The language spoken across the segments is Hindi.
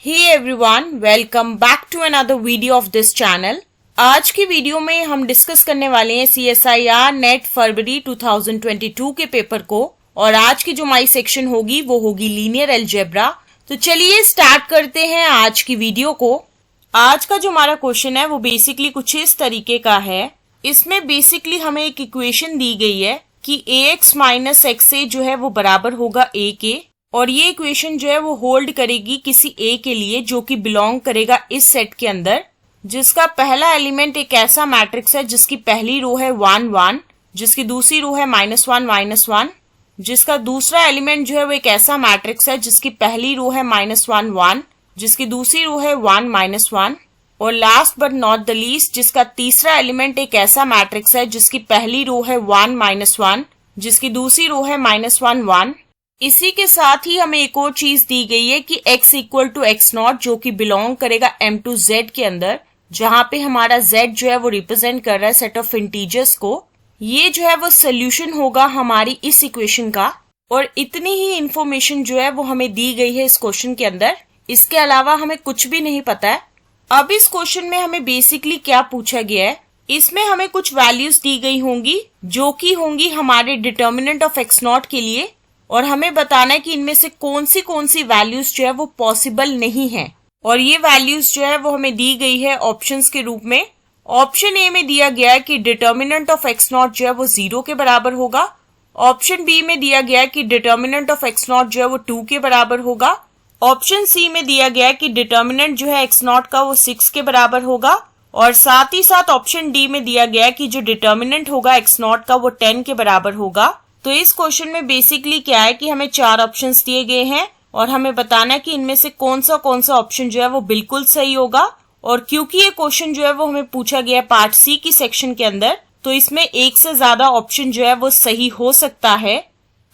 Hey everyone, welcome back to another video of this channel. आज की वीडियो में हम डिस्कस करने वाले हैं CSIR नेट फरवरी 2022 के पेपर को और आज की जो हमारी सेक्शन होगी वो होगी लीनियर अलजेब्रा। तो चलिए स्टार्ट करते हैं आज की वीडियो को। आज का जो हमारा क्वेश्चन है वो बेसिकली कुछ इस तरीके का है। इसमें बेसिकली हमें एक इक्वेशन दी गई है कि ax माइनस एक्स जो है वो बराबर होगा a के, और ये इक्वेशन जो है वो होल्ड करेगी किसी a के लिए जो कि बिलोंग करेगा इस सेट के अंदर, जिसका पहला एलिमेंट एक ऐसा मैट्रिक्स है जिसकी पहली रो है 1 1, जिसकी दूसरी रो है -1 -1, जिसका दूसरा एलिमेंट जो है वो एक ऐसा मैट्रिक्स है जिसकी पहली रो है -1 1, जिसकी दूसरी रो है 1 -1, और last but not the least जिसका तीसरा एलिमेंट एक ऐसा मैट्रिक्स है जिसकी पहली रो है 1 -1, जिसकी दूसरी रो है -1 1। इसी के साथ ही हमें एक और चीज दी गई है कि x इक्वल टू x0 जो कि बिलोंग करेगा M2 Z के अंदर, जहां पे हमारा Z जो है वो रिप्रेजेंट कर रहा है सेट ऑफ इंटीजर्स को। ये जो है वो सोल्यूशन होगा हमारी इस इक्वेशन का, और इतनी ही इंफॉर्मेशन जो है वो हमें दी गई है इस क्वेश्चन के अंदर। इसके अलावा हमें कुछ भी नहीं पता है। अब इस क्वेश्चन में हमें बेसिकली क्या पूछा गया है, इसमें हमें कुछ वैल्यूज दी गई होंगी जो कि होंगी हमारे डिटर्मिनेंट ऑफ x0 के लिए, और हमें बताना है कि इनमें से कौन सी वैल्यूज जो है वो पॉसिबल नहीं है। और ये वैल्यूज जो है वो हमें दी गई है ऑप्शंस के रूप में। ऑप्शन ए में दिया गया है कि डिटर्मिनेंट ऑफ x0 जो है वो 0 के बराबर होगा। ऑप्शन बी में दिया गया है कि डिटर्मिनेंट ऑफ x0 जो है वो 2 के बराबर होगा। ऑप्शन सी में दिया गया है कि डिटर्मिनेंट जो है x0 का वो 6 के बराबर होगा, और साथ ही साथ ऑप्शन डी में दिया गया है कि जो डिटर्मिनेंट होगा x0 का वो 10 के बराबर होगा। तो इस क्वेश्चन में बेसिकली क्या है कि हमें 4 ऑप्शंस दिए गए हैं और हमें बताना है कि इनमें से कौन सा ऑप्शन जो है वो बिल्कुल सही होगा। और क्योंकि ये क्वेश्चन जो है वो हमें पूछा गया है पार्ट सी की सेक्शन के अंदर, तो इसमें एक से ज्यादा ऑप्शन जो है वो सही हो सकता है।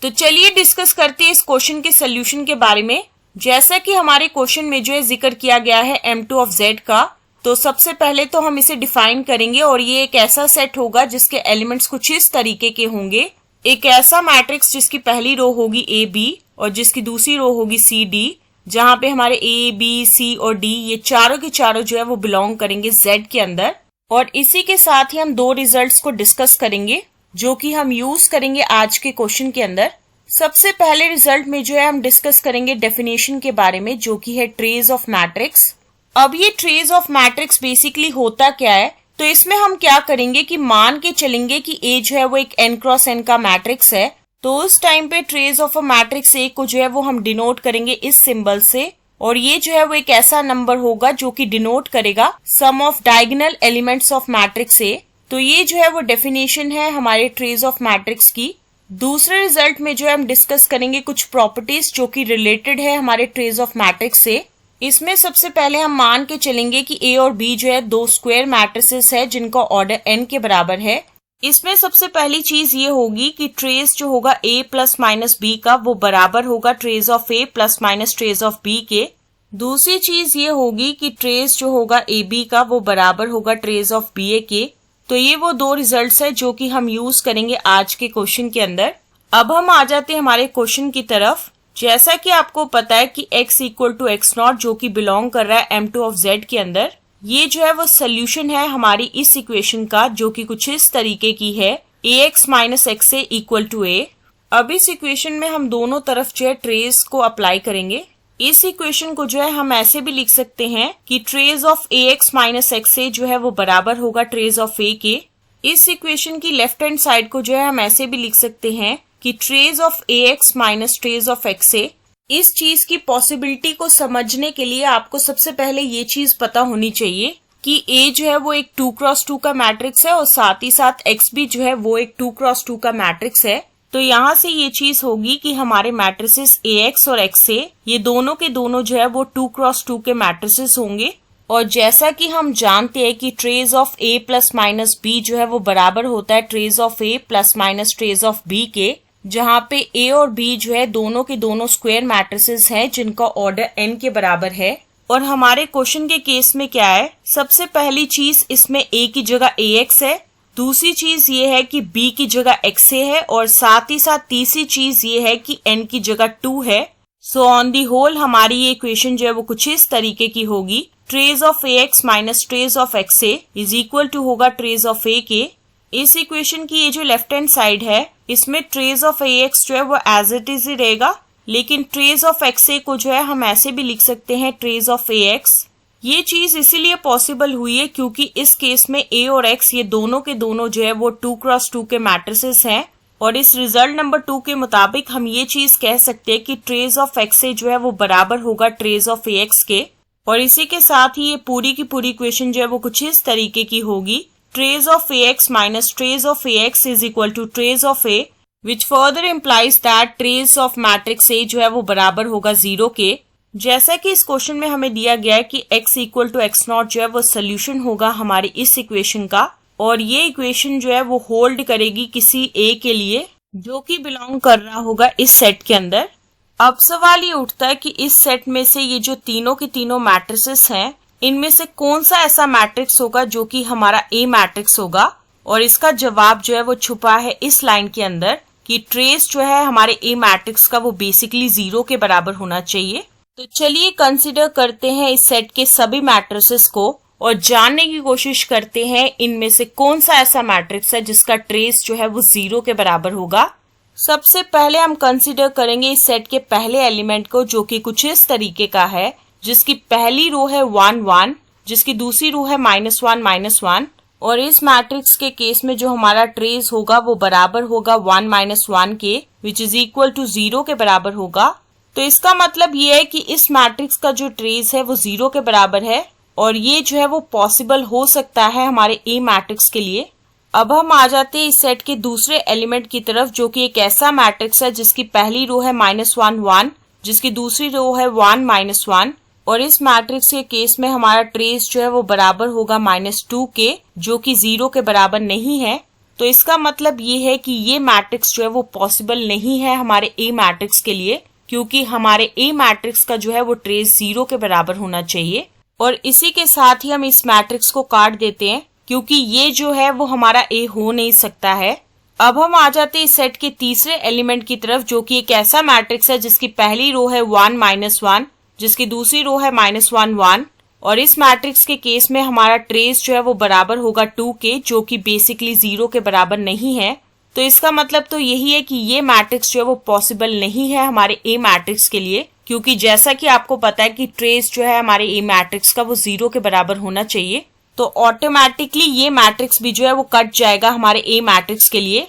तो चलिए डिस्कस करते हैं इस क्वेश्चन के सोल्यूशन के बारे में। जैसा कि हमारे क्वेश्चन में जो है जिक्र किया गया है M2 ऑफ Z का, तो सबसे पहले तो हम इसे डिफाइन करेंगे, और ये एक ऐसा सेट होगा जिसके एलिमेंट्स कुछ इस तरीके के होंगे। एक ऐसा मैट्रिक्स जिसकी पहली रो होगी A B और जिसकी दूसरी रो होगी C D, जहां पे हमारे A B C और D ये चारों के चारों जो है वो बिलोंग करेंगे Z के अंदर। और इसी के साथ ही हम 2 रिजल्ट्स को डिस्कस करेंगे जो कि हम यूज करेंगे आज के क्वेश्चन के अंदर। सबसे पहले रिजल्ट में जो है हम डिस्कस करेंगे डेफिनेशन के बारे में, जो कि है ट्रेस ऑफ मैट्रिक्स। अब ये ट्रेस ऑफ मैट्रिक्स बेसिकली होता क्या है, तो इसमें हम क्या करेंगे कि मान के चलेंगे कि A जो है वो एक n क्रॉस n का मैट्रिक्स है, तो उस टाइम पे trace of a matrix A को जो है वो हम डिनोट करेंगे इस सिंबल से, और ये जो है वो एक ऐसा नंबर होगा जो कि डिनोट करेगा sum of diagonal elements of matrix A। तो ये जो है वो डेफिनेशन है हमारे ट्रेस ऑफ मैट्रिक्स की। दूसरे रिजल्ट में जो है हम डिस्कस करेंगे कुछ प्रॉपर्टीज जो कि रिलेटेड है हमारे ट्रेस ऑफ मैट्रिक्स से। इसमें सबसे पहले हम मान के चलेंगे कि A और B जो है 2 स्क्वायर मैट्रिसेस है जिनका ऑर्डर n के बराबर है। इसमें सबसे पहली चीज ये होगी कि ट्रेस जो होगा A प्लस माइनस B का वो बराबर होगा trace of A plus minus trace of B के। दूसरी चीज ये होगी कि ट्रेस जो होगा AB का वो बराबर होगा ट्रेस ऑफ BA के। तो ये वो 2 रिजल्ट्स है जो कि हम यूज करेंगे आज के क्वेश्चन के अंदर। अब हम आ जाते हैं हमारे क्वेश्चन की तरफ। जैसा कि आपको पता है कि x इक्वल टू x0 जो कि बिलोंग कर रहा है M2 ऑफ Z के अंदर, ये जो है वो सोल्यूशन है हमारी इस इक्वेशन का, जो कि कुछ इस तरीके की है ax minus x equal to a। अब इस इक्वेशन में हम दोनों तरफ जो है ट्रेस को अप्लाई करेंगे। इस इक्वेशन को जो है हम ऐसे भी लिख सकते हैं कि trace of ax minus x जो है वो बराबर होगा ट्रेस ऑफ a के। इस इक्वेशन की लेफ्ट हैंड साइड को जो है हम ऐसे भी लिख सकते हैं कि trace of ax minus trace of x। इस चीज की पॉसिबिलिटी को समझने के लिए आपको सबसे पहले ये चीज पता होनी चाहिए कि A जो है वो एक 2 क्रॉस 2 का मैट्रिक्स है, और साथ ही साथ x भी जो है वो एक 2 क्रॉस 2 का मैट्रिक्स है। तो यहाँ से ये चीज होगी कि हमारे मैट्रिसेस ax और xa ये दोनों के दोनों जो है वो 2 क्रॉस 2 के मैट्रिसेस होंगे। और जैसा कि हम जानते हैं कि trace of A plus minus B जो है वो बराबर होता है trace of A plus minus trace of B के, जहाँ पे A और B जो है दोनों के दोनों स्क्वायर मैट्रिसेस हैं जिनका ऑर्डर n के बराबर है। और हमारे क्वेश्चन के केस में क्या है, सबसे पहली चीज इसमें A की जगह ax है, दूसरी चीज ये है कि B की जगह xa है, और साथ ही साथ तीसरी चीज ये है कि n की जगह 2 है। सो ऑन दी होल हमारी ये इक्वेशन जो है वो कुछ इस तरीके की होगी, trace of ax minus trace of xa is equal to होगा ट्रेस ऑफ a के। इस इक्वेशन की ये जो लेफ्ट हैंड साइड है इसमें ट्रेस ऑफ ax जो है वो एज इट इज ही रहेगा, लेकिन ट्रेस ऑफ xa को जो है हम ऐसे भी लिख सकते हैं ट्रेस ऑफ ax। ये चीज इसीलिए पॉसिबल हुई है क्योंकि इस केस में a और x ये दोनों के दोनों जो है वो 2x2 के मैट्रिसेस हैं, और इस रिजल्ट नंबर 2 के मुताबिक हम ये चीज कह सकते हैं कि ट्रेस ऑफ xa जो है वो बराबर होगा ट्रेस ऑफ ax के। और इसी के साथ ही ये पूरी की पूरी इक्वेशन जो है वो कुछ इस तरीके की होगी, trace of ax minus trace of ax is equal to trace of a, which further implies that trace of matrix a जो है वो बराबर होगा 0 के। जैसा कि इस क्वेश्चन में हमें दिया गया है कि x equal to x naught जो है वो सोल्यूशन होगा हमारी इस इक्वेशन का, और ये इक्वेशन जो है वो होल्ड करेगी किसी a के लिए जो कि बिलोंग कर रहा होगा इस सेट के अंदर। अब सवाल ये उठता है कि इस सेट में से ये जो तीनों के तीनों मैट्रिसेस हैं इनमें से कौन सा ऐसा मैट्रिक्स होगा जो कि हमारा A मैट्रिक्स होगा, और इसका जवाब जो है वो छुपा है इस लाइन के अंदर कि ट्रेस जो है हमारे A मैट्रिक्स का वो बेसिकली 0 के बराबर होना चाहिए। तो चलिए कंसिडर करते हैं इस सेट के सभी मैट्रिसेस को और जानने की कोशिश करते हैं इनमें से कौन सा ऐसा मैट्रिक्स है जिसका ट्रेस जो है वो 0 के बराबर होगा। सबसे पहले हम कंसिडर करेंगे इस सेट के पहले एलिमेंट को जो कि कुछ इस तरीके का है, जिसकी पहली रो है 1 1, जिसकी दूसरी रो है -1 -1, और इस मैट्रिक्स के केस में जो हमारा ट्रेस होगा वो बराबर होगा 1 -1 के, विच इज इक्वल टू 0 के बराबर होगा। तो इसका मतलब ये है कि इस मैट्रिक्स का जो ट्रेस है वो 0 के बराबर है, और ये जो है वो पॉसिबल हो सकता है हमारे A मैट्रिक्स के लिए। अब हम आ जाते हैं इस सेट के दूसरे एलिमेंट की तरफ जो कि एक ऐसा मैट्रिक्स है जिसकी पहली रो है -1 1, जिसकी दूसरी रो है 1 -1, और इस मैट्रिक्स के केस में हमारा ट्रेस जो है वो बराबर होगा -2 के, जो कि 0 के बराबर नहीं है। तो इसका मतलब ये है कि ये मैट्रिक्स जो है वो पॉसिबल नहीं है हमारे A मैट्रिक्स के लिए, क्योंकि हमारे A मैट्रिक्स का जो है वो ट्रेस 0 के बराबर होना चाहिए। और इसी के साथ ही हम इस मैट्रिक्स को काट देते हैं क्योंकि ये जो है वो हमारा A हो नहीं सकता है। अब हम आ जाते हैं इस सेट के तीसरे एलिमेंट की तरफ जो कि एक ऐसा मैट्रिक्स है जिसकी पहली रो है 1 -1, जिसकी दूसरी रो है -1 1, और इस मैट्रिक्स के केस में हमारा ट्रेस जो है वो बराबर होगा 2 के, जो कि बेसिकली 0 के बराबर नहीं है। तो इसका मतलब तो यही है कि ये मैट्रिक्स जो है वो पॉसिबल नहीं है हमारे A मैट्रिक्स के लिए, क्योंकि जैसा कि आपको पता है कि ट्रेस जो है हमारे A मैट्रिक्स का वो 0 के बराबर होना चाहिए। तो ऑटोमेटिकली ये मैट्रिक्स भी जो है वो कट जाएगा हमारे A मैट्रिक्स के लिए।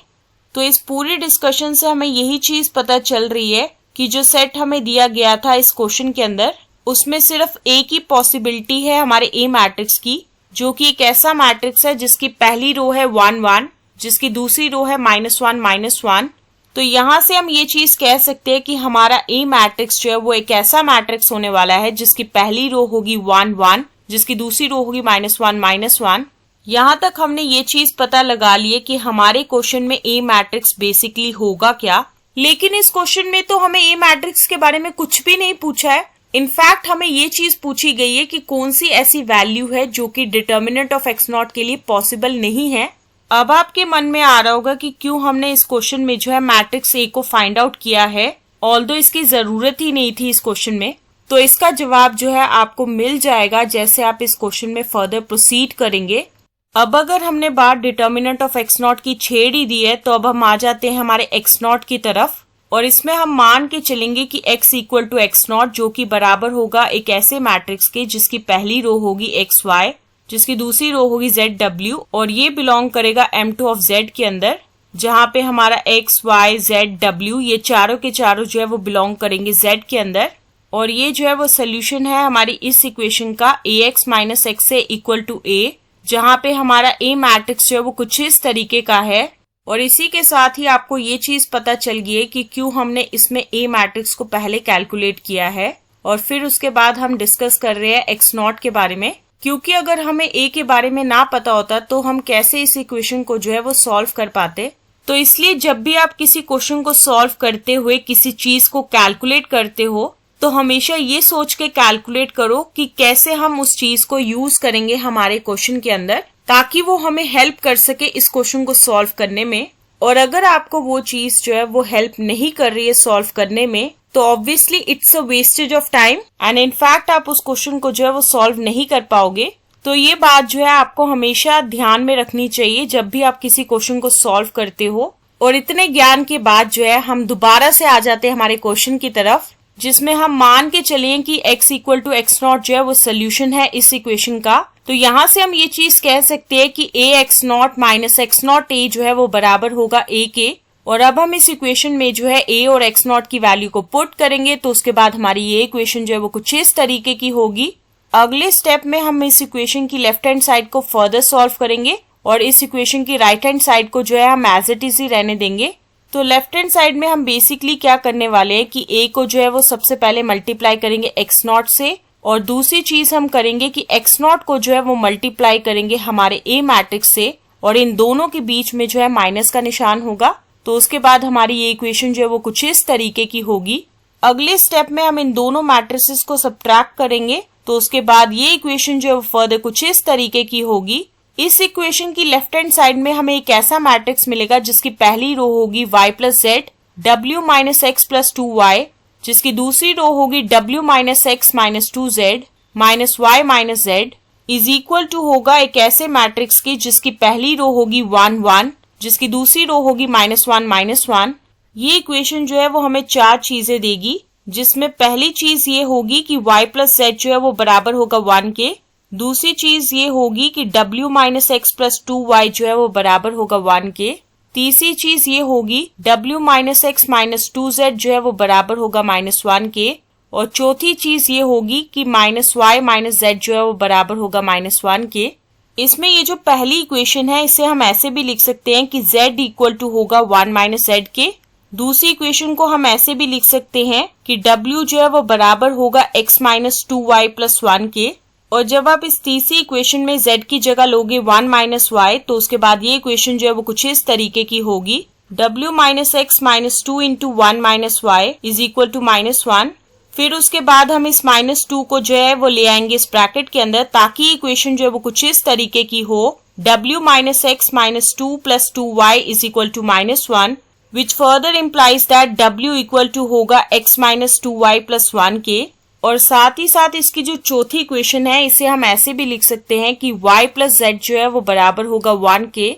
तो इस पूरी डिस्कशन से हमें यही चीज पता चल रही है कि जो सेट हमें दिया गया था इस क्वेश्चन के अंदर उसमें सिर्फ एक ही पॉसिबिलिटी है हमारे A मैट्रिक्स की, जो कि एक ऐसा मैट्रिक्स है जिसकी पहली रो है 1 1, जिसकी दूसरी रो है -1 -1। तो यहाँ से हम ये चीज कह सकते हैं कि हमारा A मैट्रिक्स जो है वो एक ऐसा मैट्रिक्स होने वाला है जिसकी पहली रो होगी 1 1, जिसकी दूसरी रो होगी -1 -1। यहाँ तक हमने ये चीज पता लगा ली है कि हमारे क्वेश्चन में A मैट्रिक्स बेसिकली होगा क्या, लेकिन इस क्वेश्चन में तो हमें A मैट्रिक्स के बारे में कुछ भी नहीं पूछा है। इनफैक्ट हमें ये चीज पूछी गई है कि कौन सी ऐसी वैल्यू है जो कि डिटर्मिनेंट ऑफ x नॉट के लिए पॉसिबल नहीं है। अब आपके मन में आ रहा होगा कि क्यों हमने इस क्वेश्चन में जो है मैट्रिक्स A को फाइंड आउट किया है, ऑल्दो इसकी जरूरत ही नहीं थी इस क्वेश्चन में। तो इसका जवाब जो है आपको मिल जाएगा जैसे आप इस क्वेश्चन में फर्दर प्रोसीड करेंगे। अब अगर हमने बात डिटर्मिनेंट ऑफ x नॉट की छेड़ ही दी है तो अब हम आ जाते हैं हमारे x नॉट की तरफ, और इसमें हम मान के चलेंगे कि x equal to x naught जो कि बराबर होगा एक ऐसे मैट्रिक्स के जिसकी पहली रो होगी xy, जिसकी दूसरी रो होगी zw, और ये बिलोंग करेगा M2 ऑफ z के अंदर, जहाँ पे हमारा x y z w ये चारों के चारों जो है वो बिलोंग करेंगे z के अंदर। और ये जो है वो सोल्यूशन है हमारी इस इक्वेशन का ax minus xa equal to a, जहाँ पे हमारा A मैट्रिक्स जो है वो कुछ इस तरीके का है। और इसी के साथ ही आपको ये चीज पता चल गई है कि क्यों हमने इसमें A मैट्रिक्स को पहले कैलकुलेट किया है, और फिर उसके बाद हम डिस्कस कर रहे हैं x नॉट के बारे में, क्योंकि अगर हमें A के बारे में ना पता होता तो हम कैसे इस इक्वेशन को जो है वो सॉल्व कर पाते। तो इसलिए जब भी आप किसी क्वेश्चन को सॉल्व करते हुए किसी चीज को कैलकुलेट करते हो तो हमेशा ये सोच के कैलकुलेट करो कि कैसे हम उस चीज को यूज करेंगे हमारे क्वेश्चन के अंदर, ताकि वो हमें हेल्प कर सके इस क्वेश्चन को सॉल्व करने में। और अगर आपको वो चीज जो है वो हेल्प नहीं कर रही है सॉल्व करने में, तो obviously it's a wastage of time and in fact आप उस क्वेश्चन को जो है वो सॉल्व नहीं कर पाओगे। तो ये बात जो है आपको हमेशा ध्यान में रखनी चाहिए जब भी आप किसी क्वेश्चन को सॉल्व करते हो। और इतने ज्ञान के बाद जो है हम दोबारा से आ जाते हैं हमारे क्वेश्चन की तरफ, जिसमें हम मान के चलें कि x equal to x naught जो है वो सोल्यूशन है इस इक्वेशन का। तो यहाँ से हम ये चीज कह सकते हैं कि a x not minus x not a जो है वो बराबर होगा a के। और अब हम इस इक्वेशन में जो है a और x नॉट की वैल्यू को पुट करेंगे तो उसके बाद हमारी ये इक्वेशन जो है वो कुछ इस तरीके की होगी। अगले स्टेप में हम इस इक्वेशन की लेफ्ट हैंड साइड को फर्दर सॉल्व करेंगे और इस इक्वेशन की राइट हैंड साइड को जो है हम एज इट इज ही रहने देंगे। तो लेफ्ट हैंड साइड में हम बेसिकली क्या करने वाले हैं कि a को जो है वो सबसे पहले मल्टीप्लाई करेंगे x नॉट से, और दूसरी चीज हम करेंगे कि x नॉट को जो है वो मल्टीप्लाई करेंगे हमारे a मैट्रिक्स से, और इन दोनों के बीच में जो है माइनस का निशान होगा। तो उसके बाद हमारी ये इक्वेशन जो है वो कुछ इस तरीके की होगी। अगले स्टेप में हम इन दोनों मैट्रिसेस को सब्ट्रैक्ट करेंगे तो उसके बाद ये इक्वेशन जो है वो फर्दर कुछ इस तरीके की होगी। इस इक्वेशन की लेफ्ट हैंड साइड में हमें एक ऐसा मैट्रिक्स मिलेगा जिसकी पहली रो होगी y plus z w minus x plus 2y, जिसकी दूसरी रो होगी w minus x minus 2z minus y minus z is equal to होगा एक ऐसे मैट्रिक्स की जिसकी पहली रो होगी 1 1, जिसकी दूसरी रो होगी -1 -1। ये इक्वेशन जो है वो हमें चार चीजें देगी, जिसमें पहली चीज ये होगी कि y प्लस जेड जो है वो बराबर होगा 1 के। दूसरी चीज ये होगी कि w minus x plus 2y जो है वो बराबर होगा 1 के। तीसरी चीज ये होगी w minus x minus 2z जो है वो बराबर होगा -1 के। और चौथी चीज ये होगी कि माइनस y माइनस z जो है वो बराबर होगा -1 के। इसमें ये जो पहली इक्वेशन है इसे हम ऐसे भी लिख सकते हैं कि z इक्वल टू होगा 1 माइनस z के। दूसरी इक्वेशन को हम ऐसे भी लिख सकते हैं कि w जो है वो बराबर होगा x माइनस 2y प्लस 1 के। और जब आप इस तीसरी इक्वेशन में z की जगह लोगे 1 माइनस y तो उसके बाद ये इक्वेशन जो है वो कुछ इस तरीके की होगी w minus x minus 2 into 1 minus y is equal to -1। फिर उसके बाद हम इस -2 को जो है वो ले आएंगे इस ब्रैकेट के अंदर ताकि इक्वेशन जो है वो कुछ इस तरीके की हो w minus x minus 2 plus 2y is equal to -1, which further implies that w equal to होगा x माइनस 2y प्लस 1 के। और साथ ही साथ इसकी जो चौथी इक्वेशन है इसे हम ऐसे भी लिख सकते हैं कि y प्लस जेड जो है वो बराबर होगा 1 के।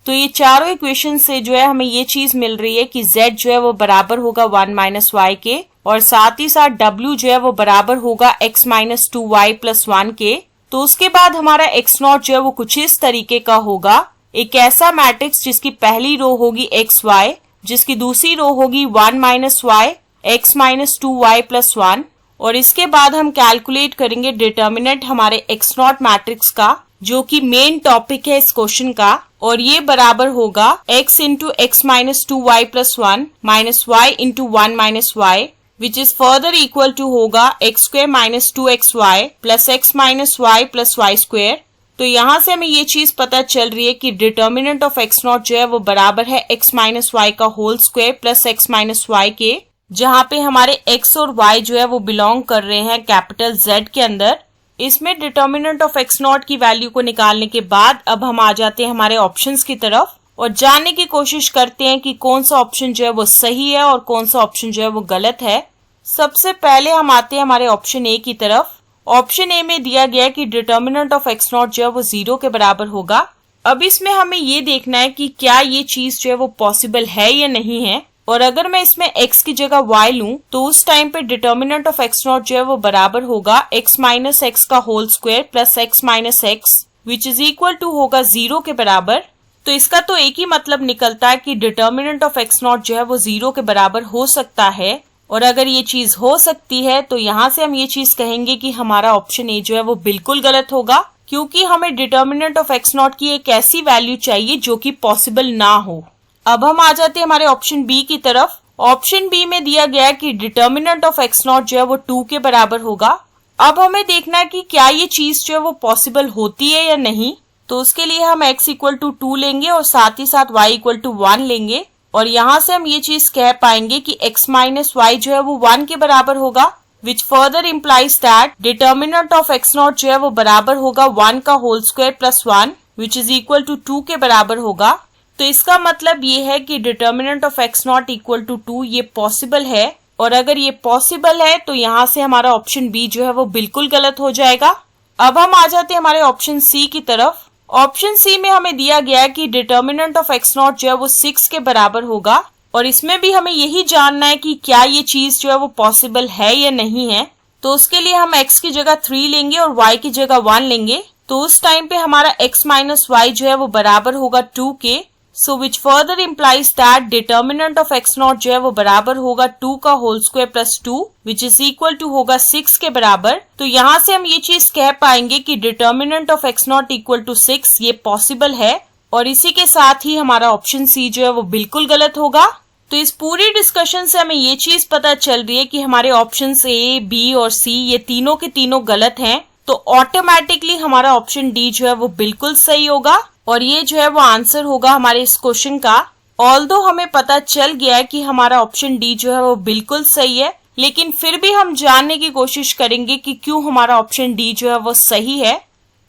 तो ये चारों इक्वेशन से जो है हमें ये चीज मिल रही है कि z जो है वो बराबर होगा 1 माइनस वाई के, और साथ ही साथ w जो है वो बराबर होगा x माइनस 2y प्लस 1 के। तो उसके बाद हमारा x नॉट जो है वो कुछ इस तरीके का होगा एक ऐसा मैट्रिक्स जिसकी पहली रो होगी xy, जिसकी दूसरी रो होगी 1 minus y x minus 2y plus 1। और इसके बाद हम कैलकुलेट करेंगे डिटर्मिनेंट हमारे x नॉट मैट्रिक्स का, जो कि मेन टॉपिक है इस क्वेश्चन का, और ये बराबर होगा x into x minus 2y plus 1 minus y into 1 minus y, which is further equal to होगा x square minus 2xy plus x minus y plus y square. तो यहाँ से हमें ये चीज पता चल रही है कि डिटर्मिनेंट ऑफ x नॉट जो है वो बराबर है x माइनस y का whole square plus x minus y के, जहाँ पे हमारे x और y जो है वो बिलोंग कर रहे हैं कैपिटल Z के अंदर। इसमें डिटर्मिनेंट ऑफ x नॉट की वैल्यू को निकालने के बाद अब हम आ जाते हैं हमारे ऑप्शंस की तरफ और जानने की कोशिश करते हैं कि कौन सा ऑप्शन जो है वो सही है और कौन सा ऑप्शन जो है वो गलत है। सबसे पहले हम आते हैं हमारे ऑप्शन ए की तरफ। ऑप्शन ए में दिया गया है कि डिटर्मिनेंट ऑफ x नॉट जो है वो 0 के बराबर होगा। अब इसमें हमें ये देखना है कि क्या ये चीज जो है वो पॉसिबल है या नहीं है, और अगर मैं इसमें x की जगह y लूं तो उस टाइम पे डिटर्मिनेंट ऑफ x नॉट जो है वो बराबर होगा x माइनस एक्स का whole square plus x minus x, which is equal to होगा 0 के बराबर। तो इसका तो एक ही मतलब निकलता है कि डिटर्मिनेंट ऑफ x नॉट जो है वो 0 के बराबर हो सकता है, और अगर ये चीज हो सकती है तो यहाँ से हम ये चीज कहेंगे कि हमारा ऑप्शन ए जो है वो बिल्कुल गलत होगा, क्योंकि हमें डिटर्मिनेंट ऑफ x नॉट की एक ऐसी वैल्यू चाहिए जो कि पॉसिबल ना हो। अब हम आ जाते हैं हमारे ऑप्शन बी की तरफ। ऑप्शन बी में दिया गया है कि डिटर्मिनेंट ऑफ x नॉट जो है वो 2 के बराबर होगा। अब हमें देखना है कि क्या ये चीज जो है वो पॉसिबल होती है या नहीं। तो उसके लिए हम x इक्वल टू 2 लेंगे और साथ ही साथ y इक्वल टू 1 लेंगे, और यहाँ से हम ये चीज कह पाएंगे कि x माइनस वाई जो है वो 1 के बराबर होगा, which further implies that determinant of x naught जो है वो बराबर होगा 1 का whole square plus 1, which is equal to 2 के बराबर होगा। तो इसका मतलब ये है कि determinant of x naught equal to 2 ये पॉसिबल है, और अगर ये पॉसिबल है तो यहाँ से हमारा ऑप्शन बी जो है वो बिल्कुल गलत हो जाएगा। अब हम आ जाते हैं हमारे ऑप्शन सी की तरफ। ऑप्शन सी में हमें दिया गया है कि डिटर्मिनेंट ऑफ x नॉट जो है वो 6 के बराबर होगा, और इसमें भी हमें यही जानना है कि क्या ये चीज जो है वो पॉसिबल है या नहीं है। तो उसके लिए हम x की जगह 3 लेंगे और y की जगह 1 लेंगे। तो उस टाइम पे हमारा x माइनस वाई जो है वो बराबर होगा 2 के। So which further implies that determinant of x naught जो है वो बराबर होगा 2 का whole square plus 2 which is equal to होगा 6 के बराबर। तो यहाँ से हम ये चीज कह पाएंगे कि determinant of x naught equal to 6 ये पॉसिबल है, और इसी के साथ ही हमारा ऑप्शन सी जो है वो बिल्कुल गलत होगा। तो इस पूरी डिस्कशन से हमें ये चीज पता चल रही है कि हमारे ऑप्शन ए, बी और सी ये तीनों के तीनों गलत हैं। तो ऑटोमेटिकली हमारा ऑप्शन डी जो है वो बिल्कुल सही होगा, और ये जो है वो आंसर होगा हमारे इस क्वेश्चन का। ऑल्दो हमें पता चल गया है कि हमारा ऑप्शन डी जो है वो बिल्कुल सही है, लेकिन फिर भी हम जानने की कोशिश करेंगे कि क्यों हमारा ऑप्शन डी जो है वो सही है।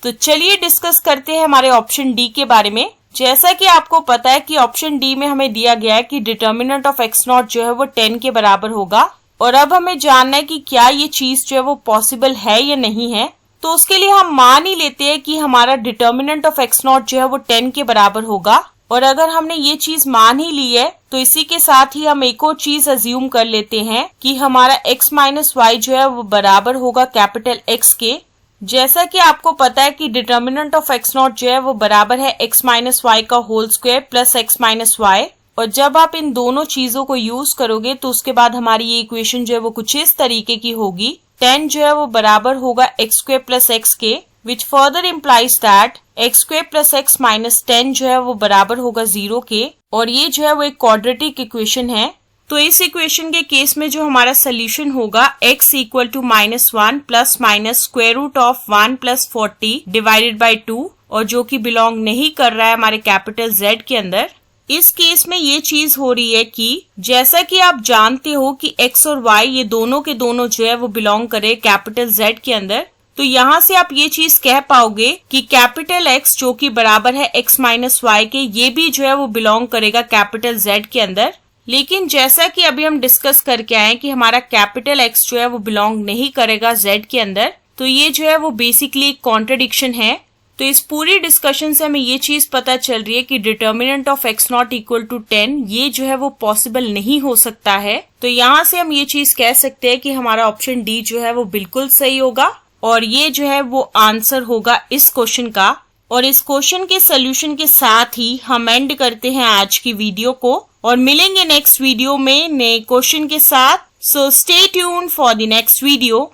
तो चलिए डिस्कस करते हैं हमारे ऑप्शन डी के बारे में। जैसा कि आपको पता है कि ऑप्शन डी में हमें दिया गया है कि डिटर्मिनेंट ऑफ x नॉट जो है वो 10 के बराबर होगा, और अब हमें जानना है कि क्या ये चीज जो है वो पॉसिबल है या नहीं है। तो उसके लिए हम मान ही लेते हैं कि हमारा डिटर्मिनेंट ऑफ x नॉट जो है वो 10 के बराबर होगा, और अगर हमने ये चीज मान ही ली है तो इसी के साथ ही हम एक और चीज अज्यूम कर लेते हैं कि हमारा x माइनस वाई जो है वो बराबर होगा कैपिटल X के। जैसा कि आपको पता है कि डिटर्मिनेंट ऑफ x नॉट जो है वो बराबर है x माइनस वाई का whole square plus x minus y, और जब आप इन दोनों चीजों को यूज करोगे तो उसके बाद हमारी ये इक्वेशन जो है वो कुछ इस तरीके की होगी। 10 जो है वो बराबर होगा x स्क्वायर प्लस x के, विच further implies that x square plus x minus 10 जो है वो बराबर होगा 0 के, और ये जो है वो एक क्वाड्रेटिक इक्वेशन है। तो इस इक्वेशन के केस में जो हमारा सोल्यूशन होगा x equal to -1 plus minus square root of 1 plus 40 divided by 2, और जो कि बिलोंग नहीं कर रहा है हमारे कैपिटल Z के अंदर। इस केस में ये चीज हो रही है कि जैसा कि आप जानते हो कि x और y ये दोनों के दोनों जो है वो बिलोंग करे कैपिटल Z के अंदर, तो यहाँ से आप ये चीज कह पाओगे कि कैपिटल X जो कि बराबर है x माइनस वाई के, ये भी जो है वो बिलोंग करेगा कैपिटल Z के अंदर। लेकिन जैसा कि अभी हम डिस्कस करके आए कि हमारा कैपिटल X जो है वो बिलोंग नहीं करेगा Z के अंदर, तो ये जो है वो बेसिकली एक कॉन्ट्रडिक्शन है। तो इस पूरी डिस्कशन से हमें ये चीज पता चल रही है कि determinant of x naught equal to 10 ये जो है वो पॉसिबल नहीं हो सकता है। तो यहाँ से हम ये चीज कह सकते हैं कि हमारा ऑप्शन डी जो है वो बिल्कुल सही होगा, और ये जो है वो आंसर होगा इस क्वेश्चन का। और इस क्वेश्चन के सोल्यूशन के साथ ही हम एंड करते हैं आज की वीडियो को, और मिलेंगे नेक्स्ट वीडियो में नए क्वेश्चन के साथ। So stay tuned for the next video.